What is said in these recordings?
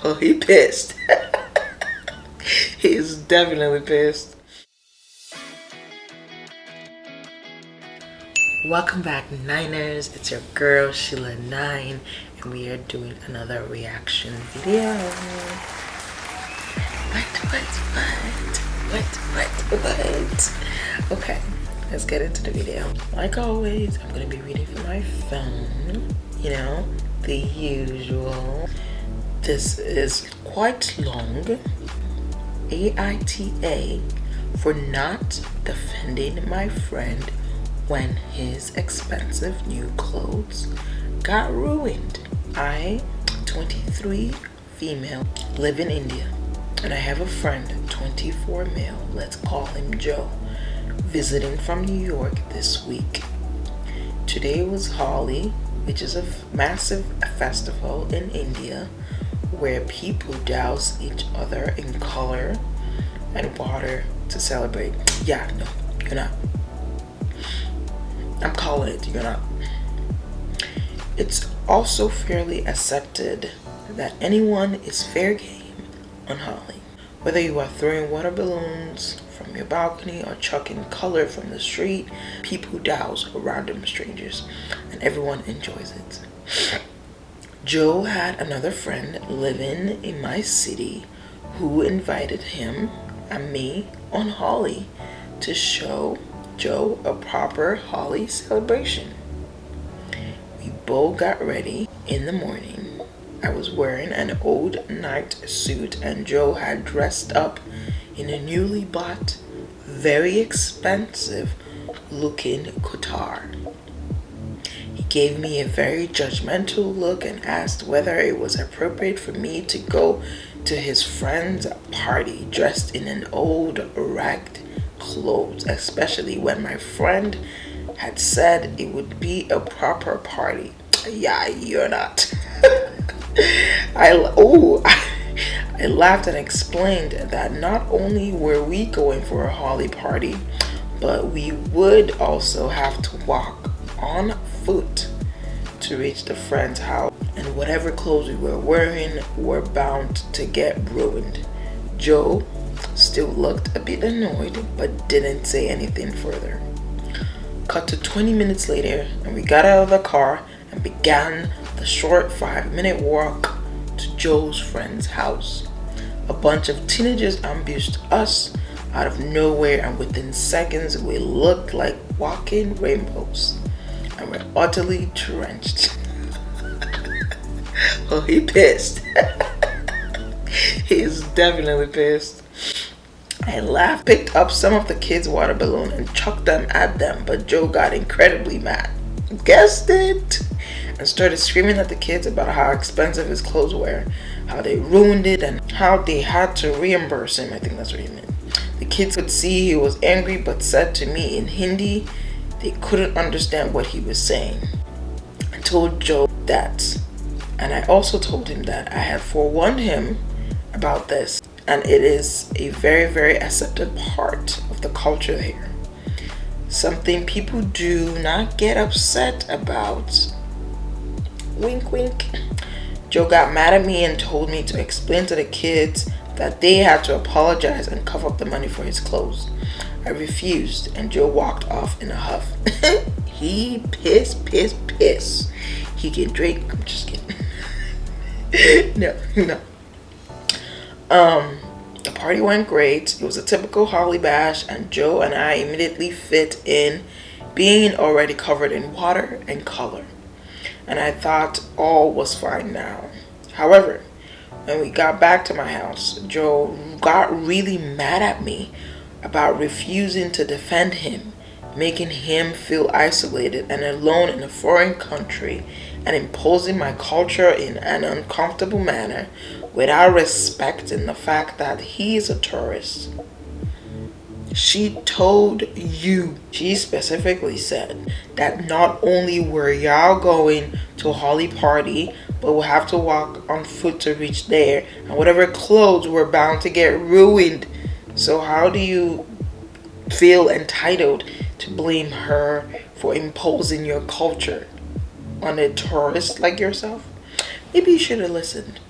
Oh, he pissed. He is definitely pissed. Welcome back, Niners. It's your girl Sheila9, and we are doing another reaction video. What? Okay, let's get into the video. Like always, I'm gonna be reading from my phone. You know, the usual. This is quite long. AITA for not defending my friend when his expensive new clothes got ruined. I, 23, female, live in India, and I have a friend, 24 male, let's call him Joe, visiting from New York this week. Today was Holi, which is a massive festival in India where people douse each other in color and water to celebrate. Yeah, no, you're not. I'm calling it, you're not. It's also fairly accepted that anyone is fair game on Holi. Whether you are throwing water balloons from your balcony or chucking color from the street, people douse random strangers and everyone enjoys it. Joe had another friend living in my city who invited him and me on Holi to show Joe a proper Holi celebration. We both got ready in the morning. I was wearing an old night suit and Joe had dressed up in a newly bought, very expensive looking kutar. He gave me a very judgmental look and asked whether it was appropriate for me to go to his friend's party dressed in an old ragged clothes, especially when my friend had said it would be a proper party. Yeah, you're not. I laughed and explained that not only were we going for a Holi party, but we would also have to walk on foot to reach the friend's house, and whatever clothes we were wearing were bound to get ruined. Joe still looked a bit annoyed but didn't say anything further. Cut to 20 minutes later and we got out of the car and began the short 5-minute walk to Joe's friend's house. A bunch of teenagers ambushed us out of nowhere, and within seconds we looked like walking rainbows and were utterly drenched. Oh, he pissed. He is definitely pissed. I laughed, picked up some of the kids' water balloon and chucked them at them, but Joe got incredibly mad. Guessed it! And started screaming at the kids about how expensive his clothes were, how they ruined it, and how they had to reimburse him. I think that's what he meant. The kids could see he was angry, but said to me in Hindi they couldn't understand what he was saying. I told Joe that, and I also told him that I had forewarned him about this, and it is a very, very accepted part of the culture here. Something people do not get upset about. Wink, wink. Joe got mad at me and told me to explain to the kids that they had to apologize and cover up the money for his clothes. I refused, and Joe walked off in a huff. He pissed. He can drink. I'm just kidding. No. The party went great. It was a typical Holi bash, and Joe and I immediately fit in, being already covered in water and color. And I thought all was fine now. However, when we got back to my house, Joe got really mad at me about refusing to defend him, making him feel isolated and alone in a foreign country, and imposing my culture in an uncomfortable manner without respecting the fact that he is a tourist. She told you, she specifically said, that not only were y'all going to a Holi party, but will have to walk on foot to reach there, and whatever clothes were bound to get ruined. So how do you feel entitled to blame her for imposing your culture on a tourist like yourself? Maybe you should have listened.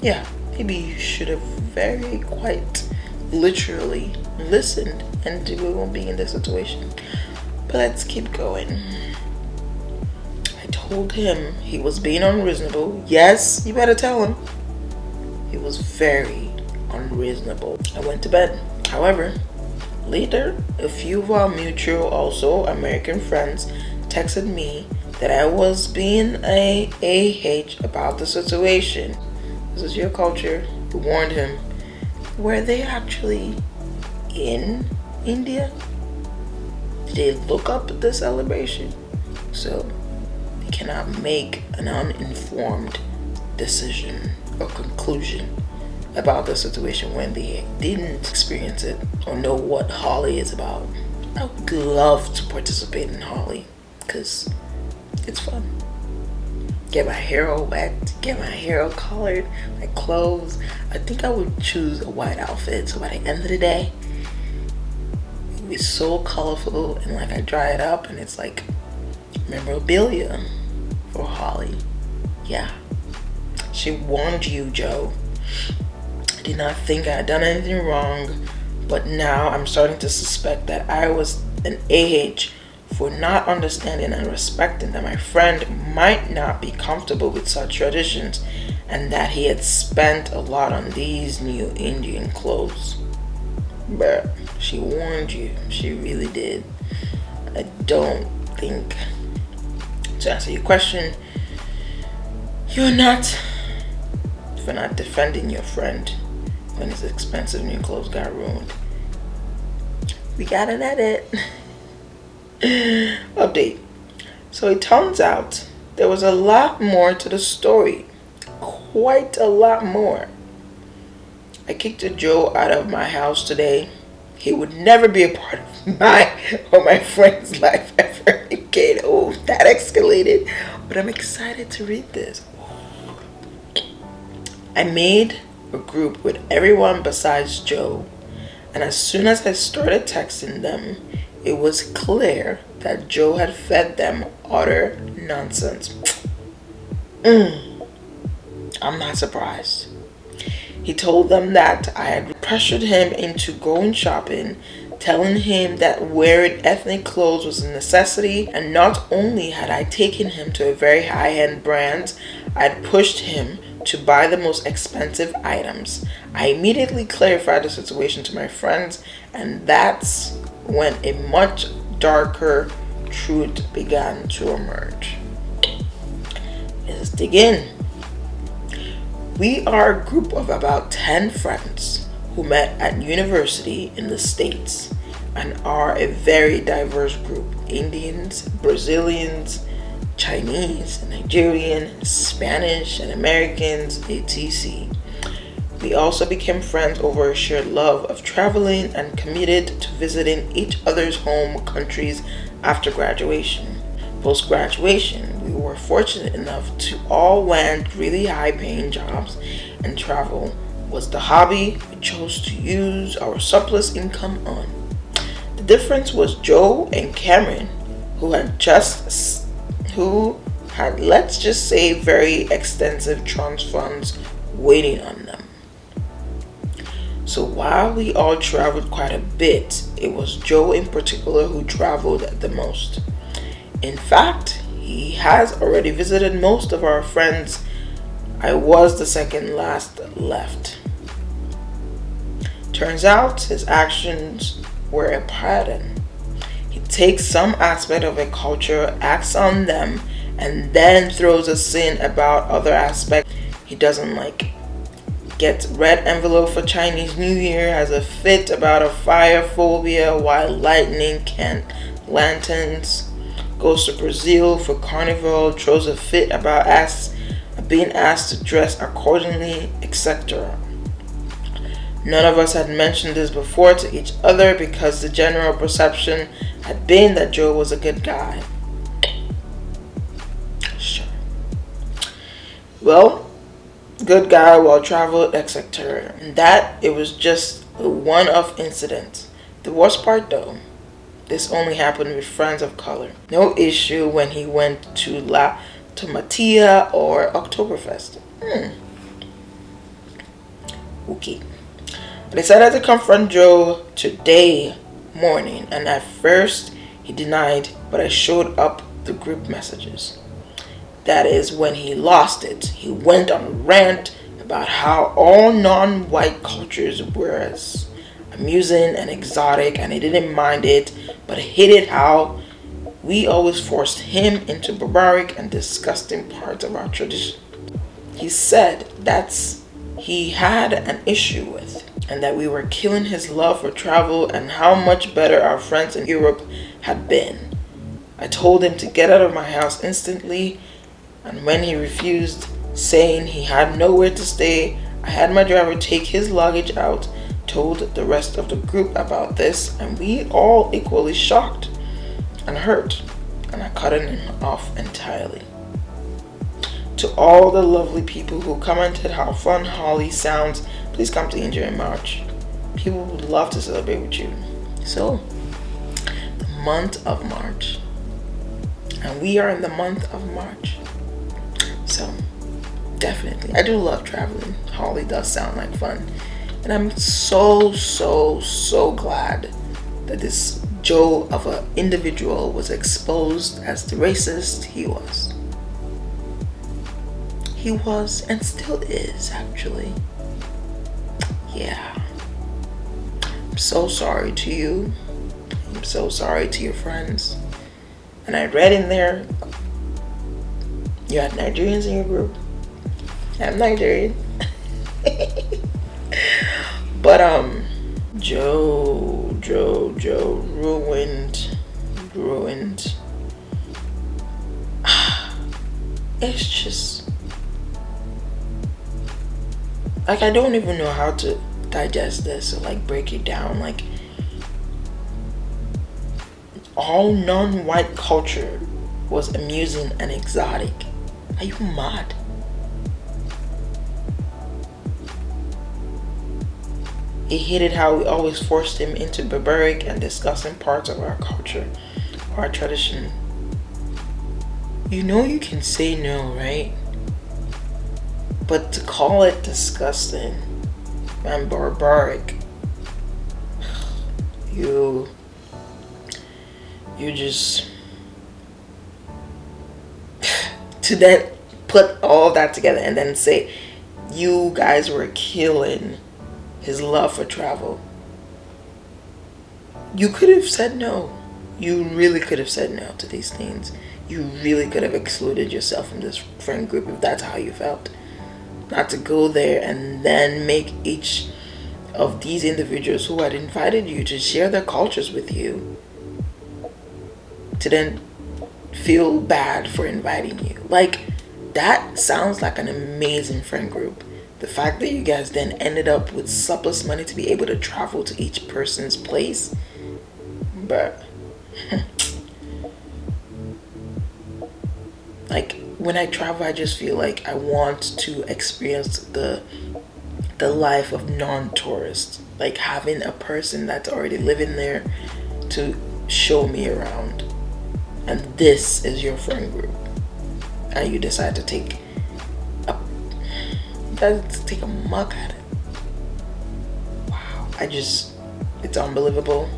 Yeah, maybe you should have very quite literally listened and we won't be in this situation. But let's keep going. I told him he was being unreasonable. Yes, you better tell him. He was very unreasonable. I went to bed. However, later, a few of our mutual, also American friends texted me that I was being a AH about the situation. This is your culture. We warned him. Were they actually in India? Did they look up the celebration? So they cannot make an uninformed decision or conclusion about the situation when they didn't experience it or know what Holi is about. I would love to participate in Holi because it's fun. Get my hair all wet, get my hair all colored, my clothes. I think I would choose a white outfit so by the end of the day it would be so colorful and like I dry it up and it's like memorabilia for Holi. Yeah. She warned you, Joe. I did not think I had done anything wrong, but now I'm starting to suspect that I was an AH for not understanding and respecting that my friend might not be comfortable with such traditions and that he had spent a lot on these new Indian clothes. But she warned you. She really did. I don't think, to answer your question, you're not for not defending your friend when his expensive new clothes got ruined. We got an edit. Update. So it turns out there was a lot more to the story. Quite a lot more. I kicked a Joe out of my house today. He would never be a part of my or my friend's life ever again. Oh, that escalated. But I'm excited to read this. I made a group with everyone besides Joe, and as soon as I started texting them, it was clear that Joe had fed them utter nonsense. I'm not surprised. He told them that I had pressured him into going shopping, telling him that wearing ethnic clothes was a necessity, and not only had I taken him to a very high-end brand, I had pushed him to buy the most expensive items. I immediately clarified the situation to my friends, and that's when a much darker truth began to emerge. Let's dig in. We are a group of about 10 friends who met at university in the States and are a very diverse group. Indians, Brazilians, Chinese, Nigerian, Spanish, and Americans, etc. We also became friends over a shared love of traveling and committed to visiting each other's home countries after graduation. Post-graduation, we were fortunate enough to all land really high-paying jobs, and travel was the hobby we chose to use our surplus income on. The difference was Joe and Cameron, who had, let's just say, very extensive trust funds waiting on them. So while we all traveled quite a bit, it was Joe in particular who traveled the most. In fact, he has already visited most of our friends. I was the second last left. Turns out his actions were a pattern. He takes some aspect of a culture, acts on them, and then throws a sin about other aspects he doesn't like. Gets red envelope for Chinese New Year, has a fit about a fire phobia while lighting lanterns, goes to Brazil for carnival, throws a fit about being asked to dress accordingly, etc. None of us had mentioned this before to each other because the general perception had been that Joe was a good guy. Sure. Well, good guy, well traveled, etc. And that it was just a one-off incident. The worst part though, this only happened with friends of color. No issue when he went to Matia or Oktoberfest. Okay. I decided to confront Joe today morning, and at first he denied, but I showed up the group messages. That is when he lost it. He went on a rant about how all non-white cultures were as amusing and exotic, and he didn't mind it, but hated how we always forced him into barbaric and disgusting parts of our tradition. He said that's he had an issue with, and that we were killing his love for travel and how much better our friends in Europe had been. I told him to get out of my house instantly, and when he refused, saying he had nowhere to stay, I had my driver take his luggage out, told the rest of the group about this, and we all equally shocked and hurt, and I cut him off entirely. To all the lovely people who commented how fun Holi sounds, please come to India in March. People would love to celebrate with you. So, the month of March, and we are in the month of March. So, definitely, I do love traveling. Holi does sound like fun, and I'm so glad that this Joe of an individual was exposed as the racist he was. He was and still is, actually. Yeah. I'm so sorry to you. I'm so sorry to your friends. And I read in there, you had Nigerians in your group. I'm Nigerian. But Joe ruined. It's just like, I don't even know how to digest this or like break it down. Like, all non-white culture was amusing and exotic. Are you mad? He hated how we always forced him into barbaric and disgusting parts of our culture, our tradition. You know you can say no, right? But to call it disgusting and barbaric, you just to then put all that together and then say you guys were killing his love for travel. You could have said no. You really could have said no to these things. You really could have excluded yourself from this friend group if that's how you felt. Not to go there and then make each of these individuals who had invited you to share their cultures with you to then feel bad for inviting you. Like, that sounds like an amazing friend group. The fact that you guys then ended up with surplus money to be able to travel to each person's place, but like, when I travel, I just feel like I want to experience the life of non-tourists, like having a person that's already living there to show me around. And this is your friend group, and you decide to take a mug at it. Wow. It's unbelievable.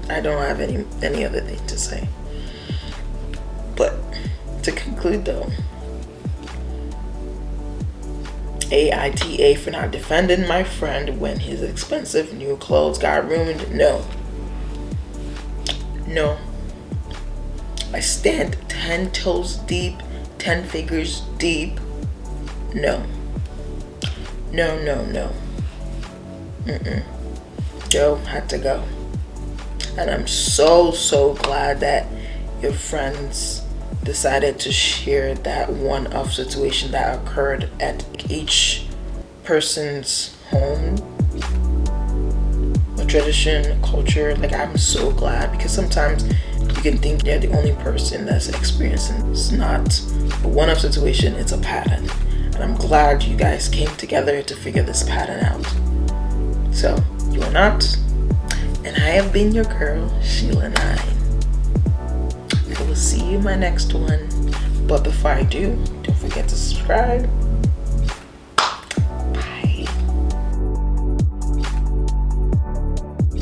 I don't have any other thing to say. But to conclude though, AITA for not defending my friend when his expensive new clothes got ruined. No. I stand 10 toes deep, 10 figures deep. No. Joe had to go. And I'm so glad that your friends decided to share that one-off situation that occurred at each person's home, a tradition, culture. Like, I'm so glad, because sometimes you can think they're the only person that's experiencing. It's not a one-off situation, it's a pattern. And I'm glad you guys came together to figure this pattern out. So, you are not, and I have been your girl, Sheila 9. I will see you in my next one. But before I do, don't forget to subscribe,